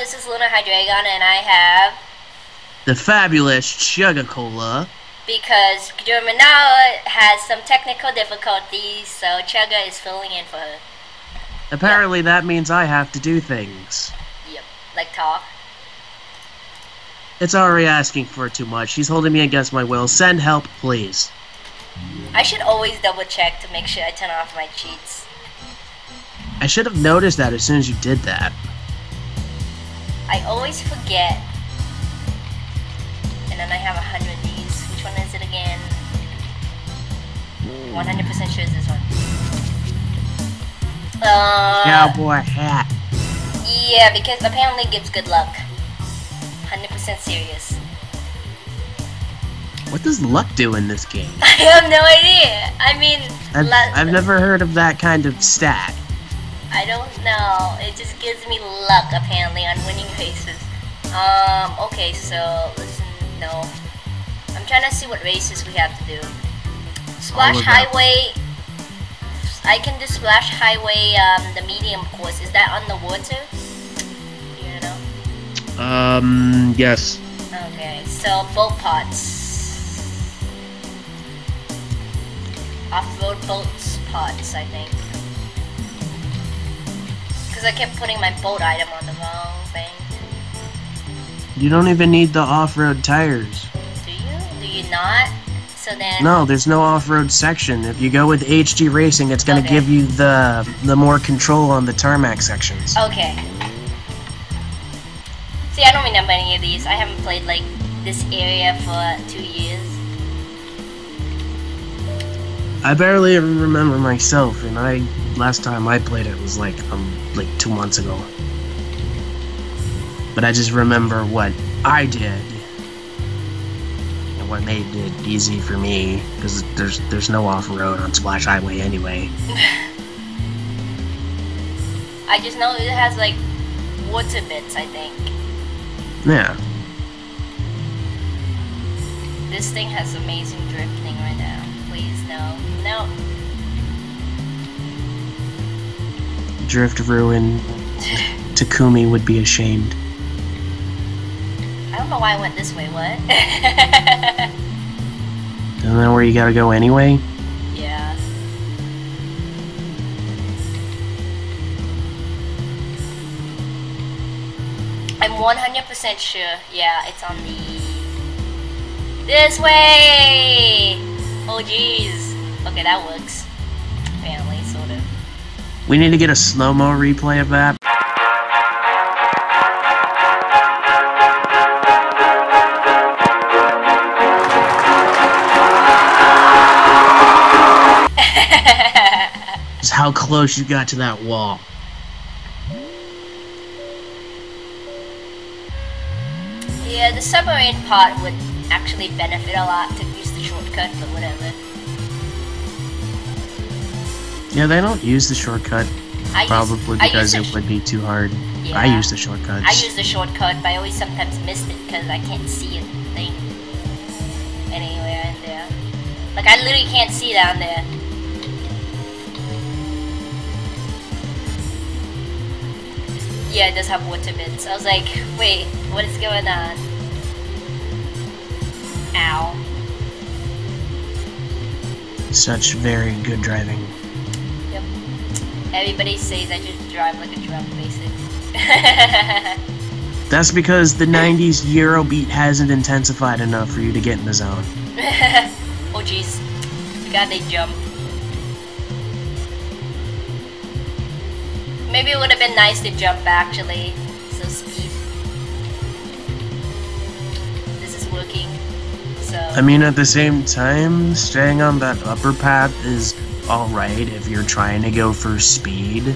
this is LunaHydreigon, and I have the fabulous Chugga-Cola. Because Germanow has some technical difficulties, so Chugga is filling in for her. Apparently that means I have to do things. Yep, like talk. It's already asking for too much. She's holding me against my will. Send help, please. I should always double check to make sure I turn off my cheats. I should have noticed that as soon as you did that. I always forget. And then I have 100 of these. Which one is it again? 100% sure it's this one. Cowboy hat. Yeah, because apparently it gives good luck. 100% serious. What does luck do in this game? I have no idea. I mean, I've never heard of that kind of stat. I don't know. It just gives me luck apparently on winning races. Okay, so listen, no. I'm trying to see what races we have to do. Splash Highway. I can do Splash Highway, the medium course. Is that on the water? You know? Yes. Okay, so boat pods. Off-road boats pods, I think. Because I kept putting my boat item on the wrong thing. You don't even need the off-road tires. Do you? Do you not? So then... No, there's no off-road section. If you go with HG Racing, it's gonna give you the more control on the tarmac sections. Okay. See, I don't remember any of these. I haven't played, like, this area for 2 years. I barely even remember myself, and last time I played it was like 2 months ago. But I just remember what I did, and what made it easy for me, because there's no off-road on Splash Highway anyway. I just know it has like water bits, I think. Yeah. This thing has amazing drifting right now. Please, no. No. Drift ruin. Takumi would be ashamed. I don't know why I went this way, what? Isn't that where you gotta go anyway? Yeah. I'm 100% sure. Yeah, it's on the... This way! Oh jeez. Okay, that works. Apparently, sort of. We need to get a slow-mo replay of that. Just how close you got to that wall. Yeah, the submarine part would actually benefit a lot to use the shortcut, but whatever. Yeah, they don't use the shortcut. Probably because it would be too hard. Yeah, I use the shortcuts. I use the shortcut, but I always sometimes missed it because I can't see a thing anywhere in there. Like, I literally can't see down there. Yeah, it does have water bits. I was like, wait, what is going on? Ow. Such very good driving. Yep. Everybody says I just drive like a drunk, basically. That's because the 90s Eurobeat hasn't intensified enough for you to get in the zone. Oh jeez. God, they jump. Maybe it would have been nice to jump actually. So speed. This is working. So I mean, at the same time, staying on that upper path is alright if you're trying to go for speed.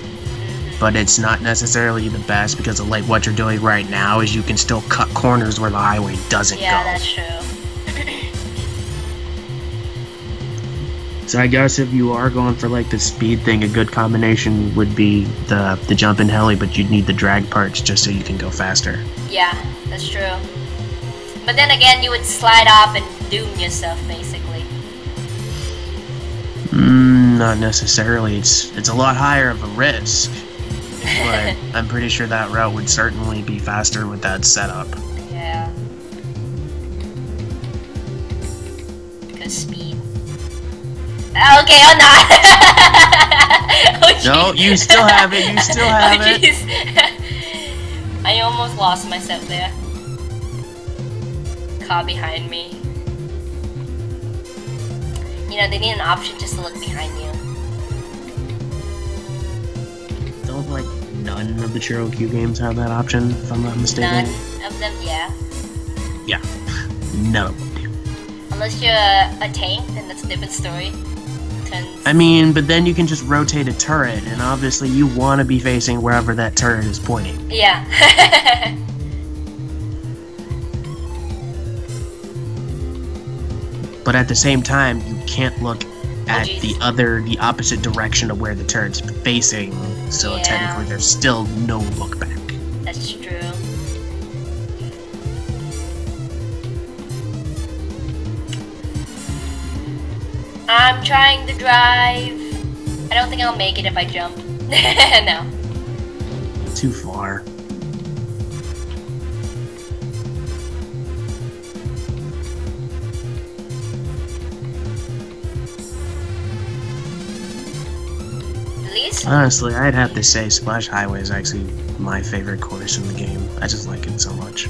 But it's not necessarily the best because of like what you're doing right now is you can still cut corners where the highway doesn't go. Yeah, that's true. So I guess if you are going for like the speed thing, a good combination would be the jump and heli, but you'd need the drag parts just so you can go faster. Yeah, that's true. But then again, you would slide off and doom yourself, basically. Not necessarily. It's a lot higher of a risk. but I'm pretty sure that route would certainly be faster with that setup. Yeah. Cause speed. Okay, I'm not. Oh, no, you still have it. You still have it. I almost lost myself there. Car behind me. You know, they need an option just to look behind you. Don't like none of the Choro-Q games have that option, if I'm not mistaken. None of them, yeah. Yeah, none of them do. Unless you're a tank, then that's a different story. I mean, but then you can just rotate a turret, and obviously you want to be facing wherever that turret is pointing. Yeah. But at the same time, you can't look at the opposite direction of where the turret's facing, so technically there's still no look back. That's true. I'm trying to drive. I don't think I'll make it if I jump. No. Too far. Honestly, I'd have to say Splash Highway is actually my favorite course in the game. I just like it so much.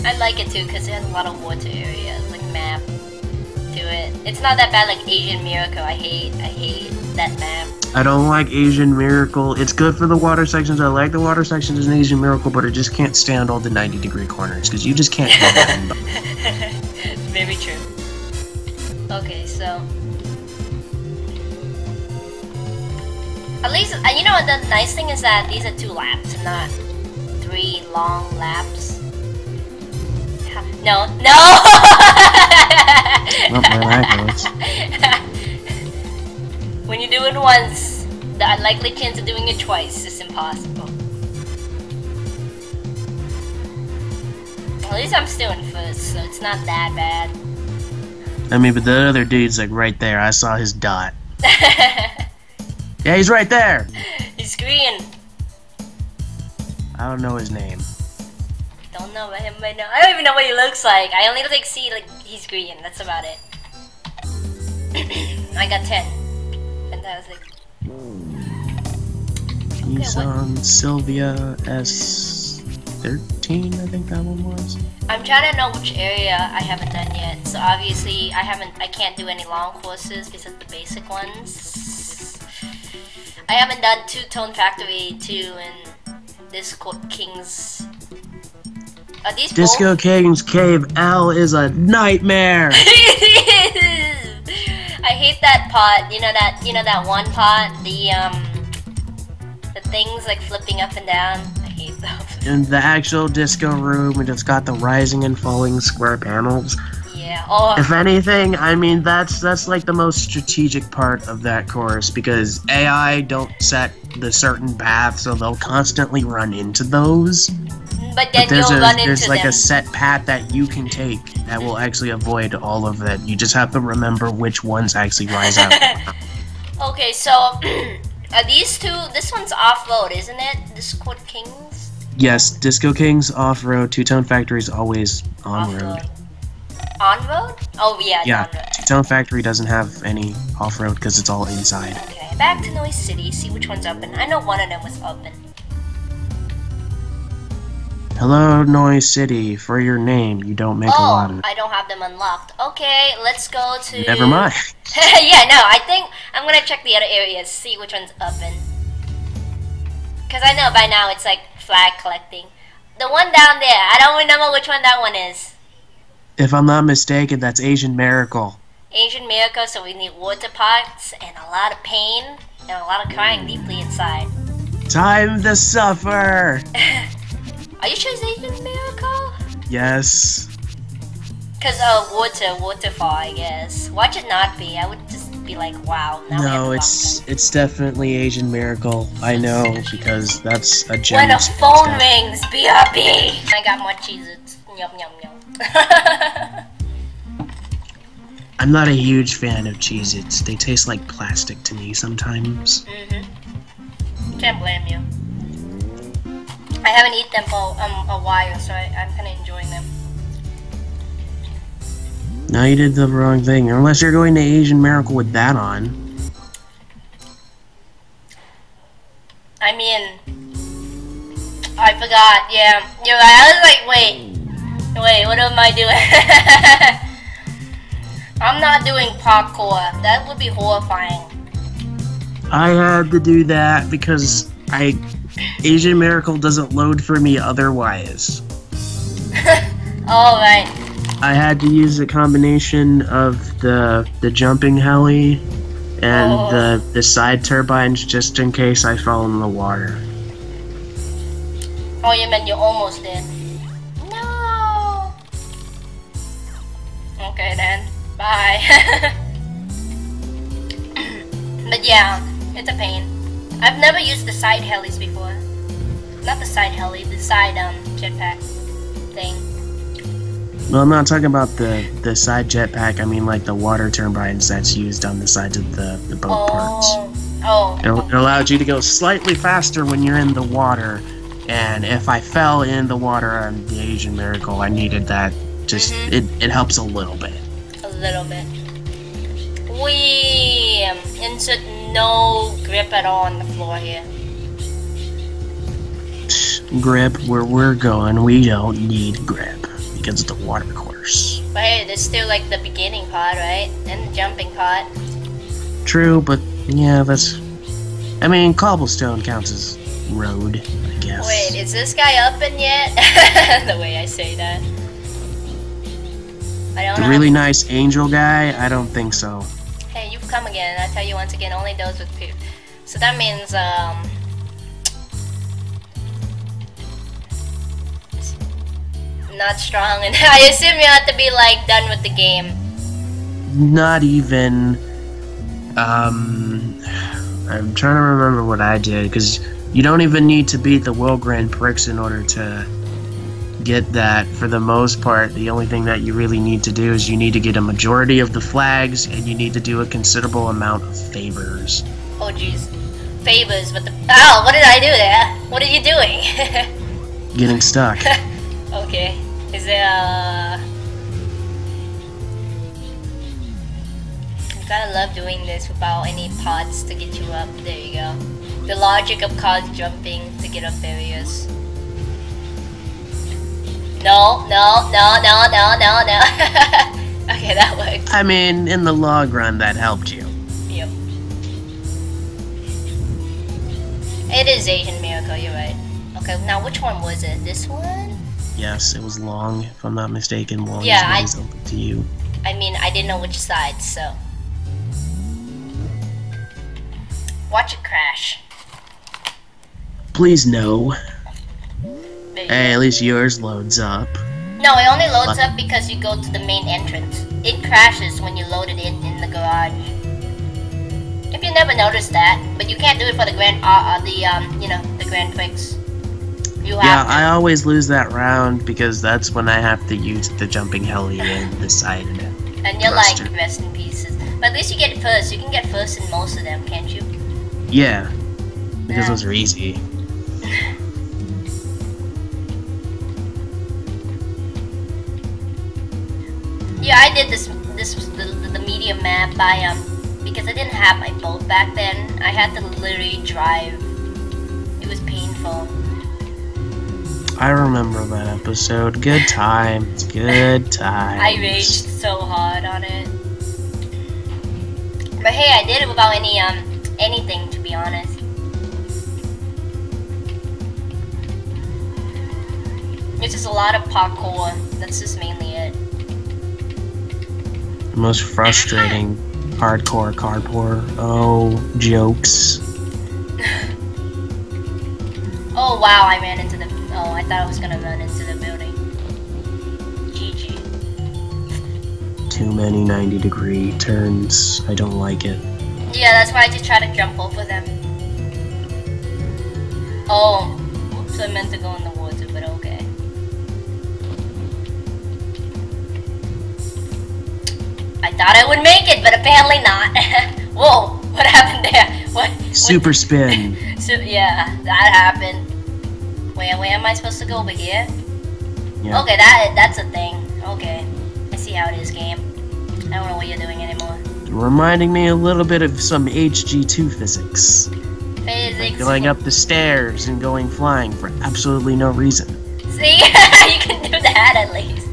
I like it too because it has a lot of water areas, like map to it. It's not that bad like Asian Miracle. I hate that map. I don't like Asian Miracle. It's good for the water sections. I like the water sections in Asian Miracle, but it just can't stand all the 90-degree corners because you just can't go that. Very true. Okay, so. At least, you know what, the nice thing is that these are 2 laps, not 3 long laps. No, no! Not where that goes. When you do it once, the unlikely chance of doing it twice is impossible. At least I'm still in first, so it's not that bad. I mean, but the other dude's like right there. I saw his dot. Yeah, he's right there! He's green. I don't know his name. Don't know about him right now. I don't even know what he looks like. I only like see like he's green. That's about it. I got 10. Fantastic. Nissan Sylvia S13, I think that one was. I'm trying to know which area I haven't done yet. So obviously I can't do any long courses because of the basic ones. I haven't done Two-Tone Factory 2 and Disco Kings. Are these Disco King's Cave L is a nightmare. I hate that pot. You know that one pot. The things like flipping up and down. I hate those. In the actual disco room, and it's got the rising and falling square panels. Yeah. Oh. If anything, I mean that's like the most strategic part of that course because AI don't set the certain path, so they'll constantly run into those. But then you'll run into there's like them. a set path that you can take that will actually avoid all of that. You just have to remember which ones actually rise out. Okay, so are these 2? This one's off-road, isn't it? Disco Kings. Yes, Disco King's off-road. Two-Tone Factory's always on-road. On-road? Oh yeah, yeah. on-road. Two-Tone Factory doesn't have any off-road because it's all inside. Okay, back to Noise City, see which one's open. I know one of them was open. Hello, Noise City. For your name, you don't make a lot of it. I don't have them unlocked. Okay, let's go to... Never mind. Yeah, no, I think I'm gonna check the other areas, see which one's open. Because I know by now it's like flag collecting. The one down there, I don't remember which one that one is. If I'm not mistaken, that's Asian Miracle. Asian Miracle, so we need water pots and a lot of pain and a lot of crying deeply inside. Time to suffer! Are you sure it's Asian Miracle? Yes. Because waterfall, I guess. Watch it not be. I would just be like, wow. Now no, it's definitely Asian Miracle. I know because that's a gem. When a phone rings, BRB. I got more Cheez-Its. Yum yum yum. I'm not a huge fan of Cheez-Its. They taste like plastic to me sometimes. Can't blame you. I haven't eaten them for a while, so I'm kind of enjoying them. No, you did the wrong thing. Unless you're going to Asian Miracle with that on. I mean, I forgot. Yeah, you're right. I was like, wait, what am I doing? I'm not doing parkour. That would be horrifying. I had to do that because Asian Miracle doesn't load for me otherwise. Alright. I had to use a combination of the jumping heli and the side turbines just in case I fell in the water. Oh, you meant you almost did. No. Okay then. Bye. But yeah, it's a pain. I've never used the side helis before. Not the side heli, the side jetpack thing. Well, I'm not talking about the side jetpack. I mean like the water turbines that's used on the sides of the boat parts. Oh. It allowed you to go slightly faster when you're in the water. And if I fell in the water on the Asian Miracle, I needed that. Just it helps a little bit. A little bit. We insert no grip at all on the floor here. Grip, where we're going, we don't need grip because of the water course. But hey, there's still like the beginning part, right? And the jumping part. True, but yeah, that's. I mean, cobblestone counts as road, I guess. Wait, is this guy up in yet? The way I say that. I don't know. The really nice angel guy? I don't think so. Hey, you've come again. I tell you once again, only those with poop. So that means, not strong. And I assume you have to be, like, done with the game. Not even. I'm trying to remember what I did, because you don't even need to beat the World Grand Prix in order to get that. For the most part, the only thing that you really need to do is you need to get a majority of the flags, and you need to do a considerable amount of favors. Oh jeez. Favors, but the— oh, what did I do there? What are you doing? Getting stuck. Okay. Is there a— I gotta love doing this without any pods to get you up. There you go. The logic of cars jumping to get up barriers. No. Okay, that worked. I mean, in the long run, that helped you. Yep. It is Asian Miracle, you're right. Okay, now which one was it? This one? Yes, it was long, if I'm not mistaken. Long Yeah, is open to you. I mean, I didn't know which side, so. Watch it crash. Please no. There you Hey, go. at least yours loads up. No, it only loads up because you go to the main entrance. It crashes when you load it in the garage. If you never noticed that, but you can't do it for the Grand, the Grand Prix. You have Yeah, to. I always lose that round because that's when I have to use the jumping heli and the side. And you're thruster. like rest in pieces. But at least you get first. You can get first in most of them, can't you? Yeah, because Yeah. those are easy. Yeah, I did this was the medium map by because I didn't have my boat back then. I had to literally drive. It was painful. I remember that episode. Good times, good times. I raged so hard on it. But hey, I did it without any anything, to be honest. It's just a lot of parkour. That's just mainly it. The most frustrating hardcore carpour. Oh, jokes. Oh wow, I ran into the— oh, I thought I was gonna run into the building. GG. Too many 90-degree turns. I don't like it. Yeah, that's why I just try to jump over them. Oh, oops, I meant to go in the water, but okay. I thought I would make it, but apparently not. Whoa, what happened there? What? Super spin. So, yeah, that happened. Where am I supposed to go? Over here? Yeah. Okay, that's a thing. Okay. I see how it is, game. I don't know what you're doing anymore. Reminding me a little bit of some HG2 physics. Physics. Going up the stairs and going flying for absolutely no reason. See? You can do that at least.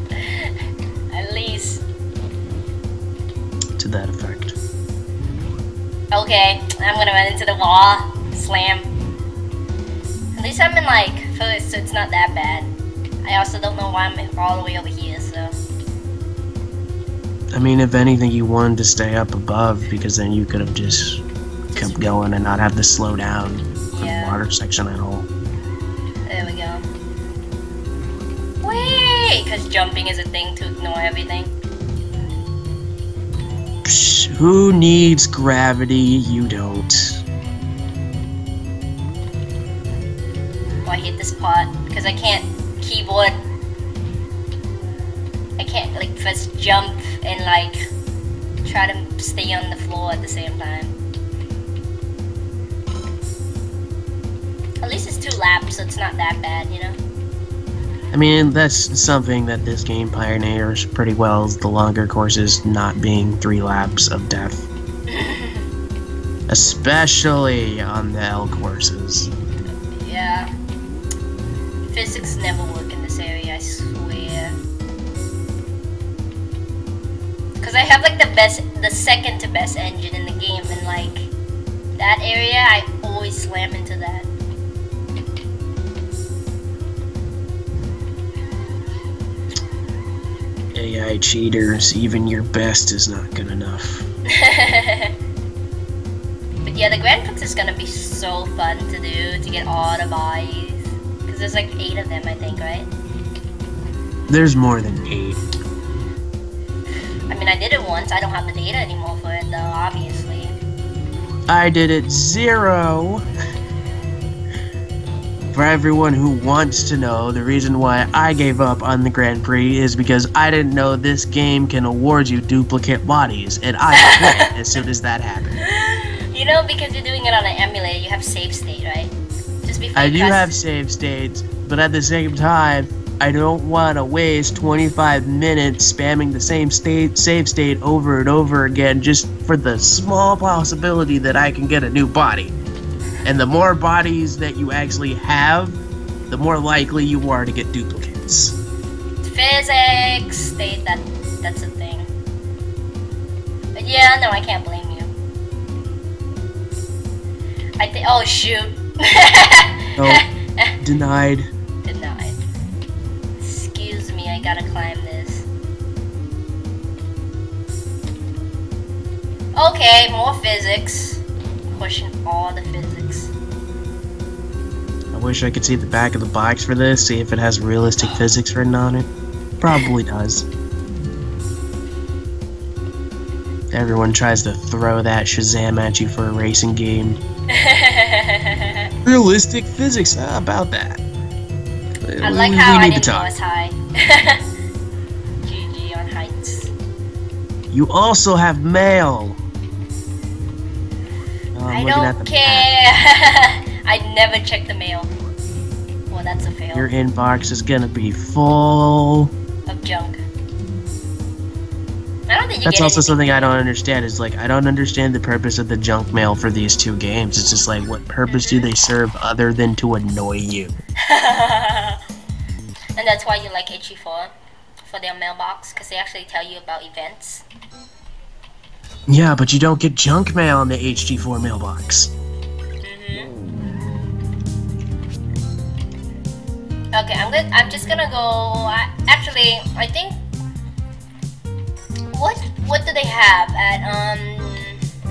At least. To that effect. Okay, I'm gonna run into the wall. Slam. At least I'm in like first, so it's not that bad. I also don't know why I'm all the way over here, so. I mean, if anything, you wanted to stay up above because then you could have just kept going and not have to slow down for the water section at all. There we go. Wait, because jumping is a thing to ignore everything. Psh, who needs gravity? You don't. Oh, I hate this part because I can't keyboard. I can't like first jump and like try to stay on the floor at the same time. At least it's 2 laps, so it's not that bad, you know? I mean, that's something that this game pioneers pretty well, is the longer courses not being 3 laps of death. Especially on the L courses. Yeah. Physics never work in this area, I swear. Because I have like the second to best engine in the game, and like that area, I always slam into that. AI cheaters, even your best is not good enough. But yeah, the Grand Prix is gonna be so fun to do, to get all the bodies. Because there's like 8 of them, I think, right? There's more than 8. I mean, I did it once. I don't have the data anymore for it, though, obviously. I did it 0. For everyone who wants to know, the reason why I gave up on the Grand Prix is because I didn't know this game can award you duplicate bodies, and I quit as soon as that happened. You know, because you're doing it on an emulator, you have save state, right? Just before I you do press... have save states, but at the same time, I don't want to waste 25 minutes spamming the same save state over and over again just for the small possibility that I can get a new body. And the more bodies that you actually have, the more likely you are to get duplicates. Physics state, that's a thing. But yeah, no, I can't blame you. I think, oh shoot. Oh, denied. Denied. Excuse me, I gotta climb this. Okay, more physics. Pushing all the physics. I wish I could see the back of the box for this, see if it has realistic physics written on it. Probably does. Everyone tries to throw that Shazam at you for a racing game. Realistic physics, how about that? I like how I didn't go as high. GG on heights. You also have mail. I don't care. I never check the mail. Well, that's a fail. Your inbox is gonna be full of junk. I don't think you That's get also anything. something I don't understand. Is like I don't understand the purpose of the junk mail for these 2 games. It's just like, what purpose do they serve other than to annoy you? And that's why you like HE4 for their mailbox, because they actually tell you about events. Yeah, but you don't get junk mail on the HG4 mailbox. Okay, I'm just gonna go. Actually, I think. What do they have at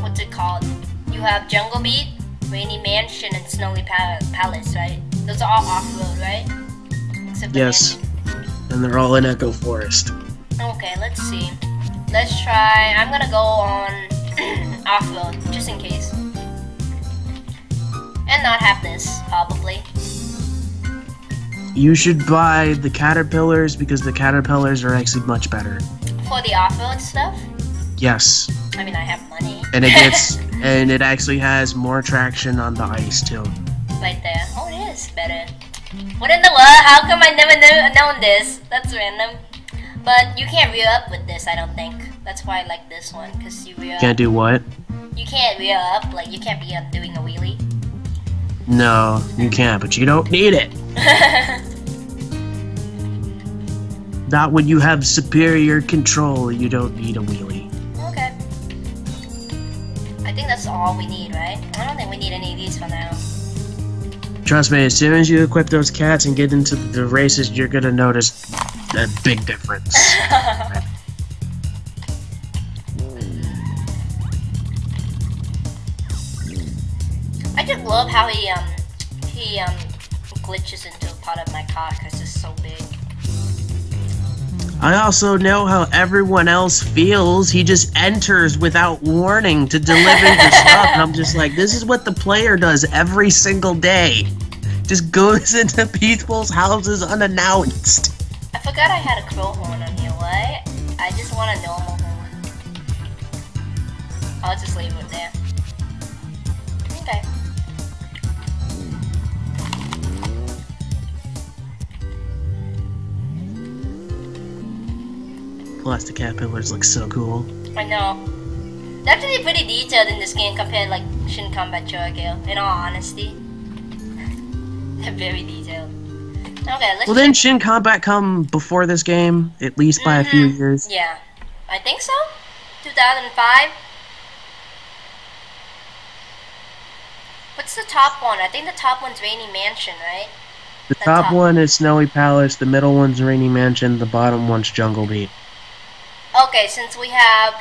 what's it called? You have Jungle Beat, Rainy Mansion, and Snowy Palace, right? Those are all off-road, right? Except Yes, and they're all in Echo Forest. Okay, let's see. Let's try. I'm gonna go on off-road just in case, and not have this probably. You should buy the Caterpillars because the Caterpillars are actually much better. For the off-road stuff? Yes. I mean, I have money. And it gets, and it actually has more traction on the ice too. Right there. Oh, it is better. What in the world? How come I never known this? That's random. But you can't rear up with this, I don't think. That's why I like this one, because you rear up. Can't do what? You can't rear up, like you can't be doing a wheelie. No, you can't, but you don't need it. Not when you have superior control, you don't need a wheelie. Okay. I think that's all we need, right? I don't think we need any of these for now. Trust me, as soon as you equip those cats and get into the races, you're gonna notice a big difference. I just love how he glitches into a part of my car because it's so big. I also know how everyone else feels. He just enters without warning to deliver the stuff, and I'm just like, this is what the player does every single day. Just goes into people's houses unannounced. I forgot I had a crow horn on here. What? I just want a normal horn. I'll just leave it there. Okay. Plus, the caterpillars look so cool. I know. They're actually pretty detailed in this game compared to like Shin Combat Choro-Q, in all honesty. They're very detailed. Okay, let's Well, didn't Shin Combat come before this game? At least by a few years? Yeah. I think so? 2005? What's the top one? I think the top one's Rainy Mansion, right? The top one is Snowy Palace, the middle one's Rainy Mansion, the bottom one's Jungle Beat. Okay, since we have,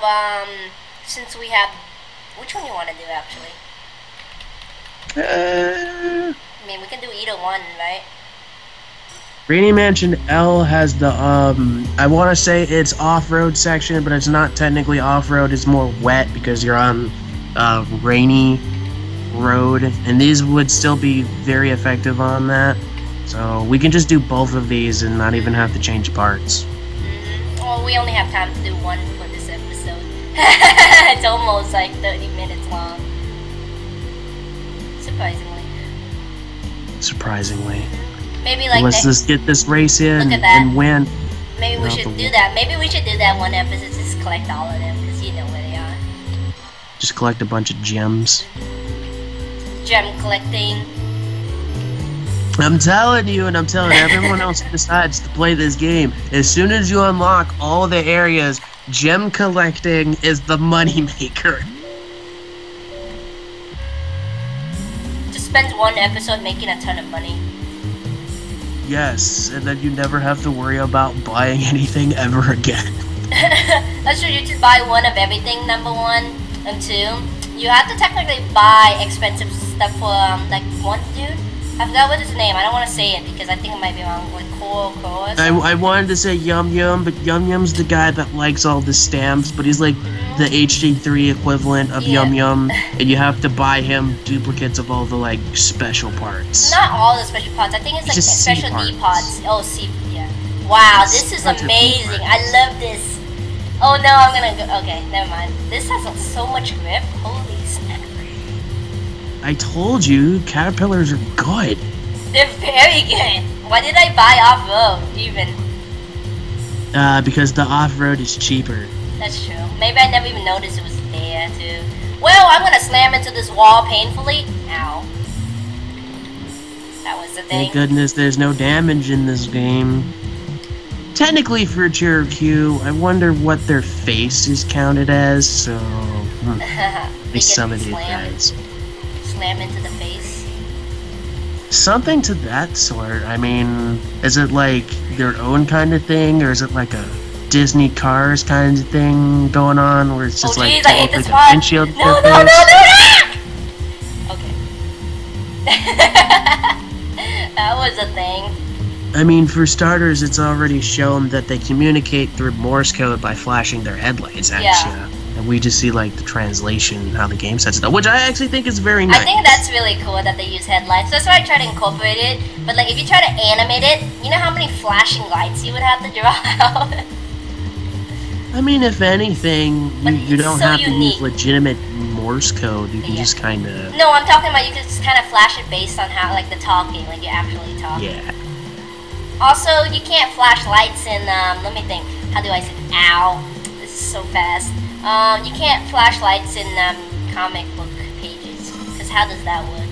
which one do you want to do, actually? I mean, we can do either one, right? Rainy Mansion L has the, I want to say it's off-road section, but it's not technically off-road, it's more wet because you're on rainy road, and these would still be very effective on that. So we can just do both of these and not even have to change parts. Well, we only have time to do one for this episode. It's almost like 30 minutes long. Surprisingly. Maybe like let's just get this race in and win. Maybe we should do that. Maybe we should do that one episode. Just collect all of them because you know where they are. Just collect a bunch of gems. Gem collecting. I'm telling you, and I'm telling everyone else who decides to play this game, as soon as you unlock all the areas, gem collecting is the money maker. Just spend one episode making a ton of money. Yes, and then you never have to worry about buying anything ever again. That's true, you just buy one of everything, number one, and two. You have to technically buy expensive stuff for, like, one dude. I forgot what his name. I don't want to say it because I think it might be wrong. Like Choro-Q. I wanted to say Yum Yum, but Yum Yum's the guy that likes all the stamps, but he's like the HD3 equivalent of Yum Yum, and you have to buy him duplicates of all the like special parts. Not all the special parts. I think it's like special D pods. Oh, C. Yeah. Wow, this is amazing. I love this. Oh no, I'm gonna go. Okay, never mind. This has so much grip. Holy snap. I told you, caterpillars are good. They're very good. Why did I buy off-road, even? Because the off-road is cheaper. That's true. Maybe I never even noticed it was there, too. Well, I'm gonna slam into this wall painfully. Ow. That was the thing. Thank goodness there's no damage in this game. Technically for Choro-Q, I wonder what their face is counted as, so... some of these guys. Slam into the face? Something to that sort. I mean, is it like their own kind of thing, or is it like a Disney Cars kind of thing going on, where it's just like, I hate this a windshield? No! Okay. That was a thing. I mean, for starters, it's already shown that they communicate through Morse code by flashing their headlights at you. And we just see, like, the translation, how the game sets it up, which I actually think is very nice. I think that's really cool that they use headlights. That's why I try to incorporate it. But, like, if you try to animate it, you know how many flashing lights you would have to draw out? I mean, if anything, But you it's don't so have to use unique. legitimate Morse code. You can Yeah. just kind of... No, I'm talking about you can just kind of flash it based on how, like, the talking, like you actually talk. Yeah. Also, you can't flash lights in, let me think. How do I say, ow, this is so fast. You can't flash lights in, comic book pages. Because how does that work?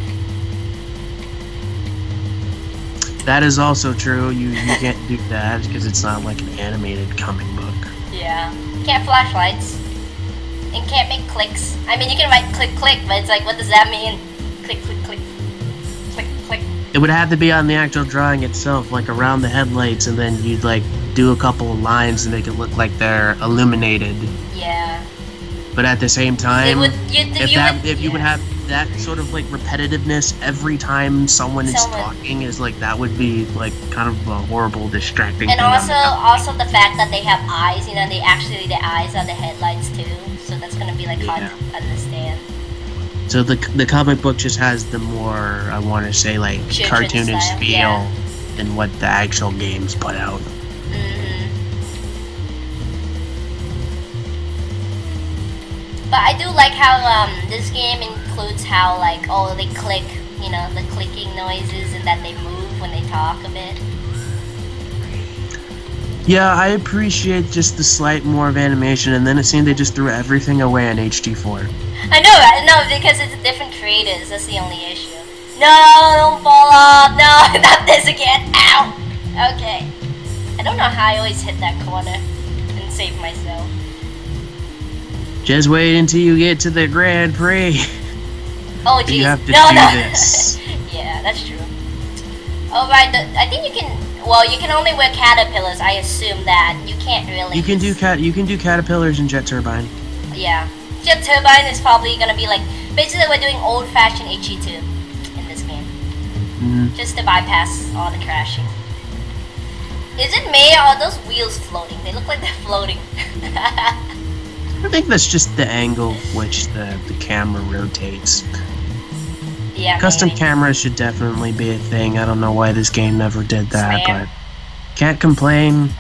That is also true. You can't do that because it's not like an animated comic book. Yeah. Can't flash lights. And can't make clicks. I mean, you can write click, click, but it's like, what does that mean? Click, click, click. Click, click. It would have to be on the actual drawing itself, like around the headlights, and then you'd like do a couple of lines to make it look like they're illuminated. Yeah. But at the same time, if you would yeah. have that sort of like repetitiveness every time someone is talking, is like that would be like kind of a horrible distracting and thing. Also the fact that they have eyes, you know, the eyes are the headlights too, so that's gonna be like hard to understand. So the comic book just has the more, I want to say, like cartoonish style, feel than what the actual games put out. But I do like how this game includes how, like, oh, they click, you know, the clicking noises, and that they move when they talk a bit. Yeah, I appreciate just the slight more of animation, and then it seemed they just threw everything away on HD4. I know, right? No, because it's different creators. That's the only issue. No, don't fall off. No, not this again. Ow. Okay. I don't know how I always hit that corner and save myself. Just wait until you get to the Grand Prix. Oh, jeez. You have to no. this. Yeah, that's true. Oh, right. I think you can. Well, you can only wear caterpillars. I assume that you can't really. You can do caterpillars and jet turbine. Yeah, jet turbine is probably gonna be like basically we're doing old-fashioned HE2 in this game, just to bypass all the crashing. Is it me or are those wheels floating? They look like they're floating. I think that's just the angle which the camera rotates. Yeah. Custom maybe. cameras should definitely be a thing. I don't know why this game never did that, Slam. but can't complain.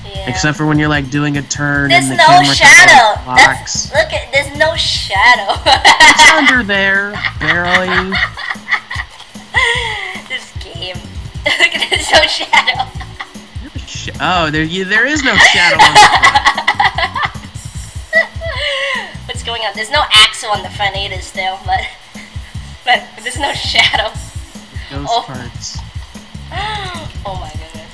Yeah. Except for when you're like doing a turn There's and the no camera shadow. locks. Look at. There's no shadow. It's under there, barely. This game. Look at there's no shadow. Oh, there is no shadow on the front. What's going on? There's no axle on the front either still, but there's no shadow. Those parts. Oh my goodness.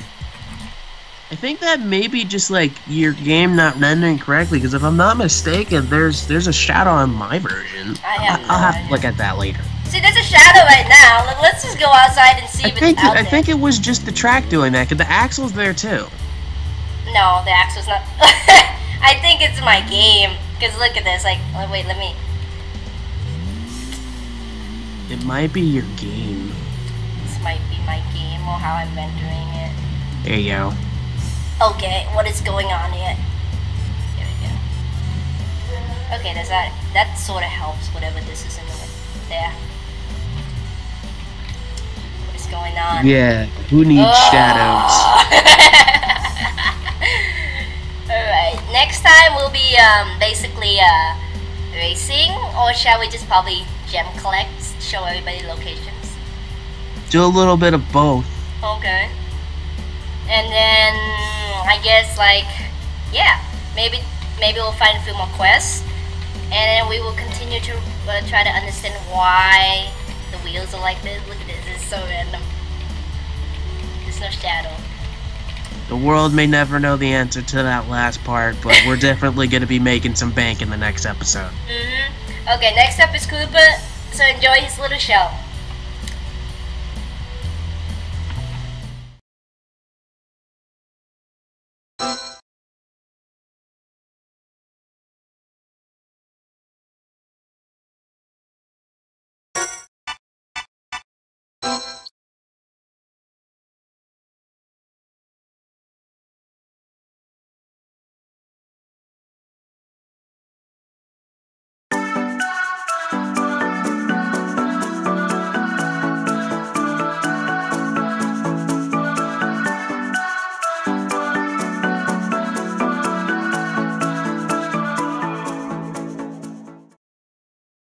I think that may be just like your game not rendering correctly, because if I'm not mistaken, there's a shadow on my version. I'll have to look at that later. See, there's a shadow right now. Let's just go outside and see if it's out there. I think it was just the track doing that, because the axle's there too. No, the axle's not. I think it's my game. Because look at this. Like, oh, wait, let me. It might be your game. This might be my game or how I'm rendering it. There you go. Okay, what is going on here? Here we go. Okay, does that sort of helps, whatever this is in the way. There. What is going on? Yeah, who needs shadows? Alright, next time we'll be basically racing, or shall we just probably gem collect, show everybody locations? Do a little bit of both. Okay. And then I guess like, yeah, maybe we'll find a few more quests, and then we will continue to try to understand why the wheels are like this. Look at this, it's so random. There's no shadow. The world may never know the answer to that last part, but we're definitely going to be making some bank in the next episode. Okay, next up is Cooper, so enjoy his little show.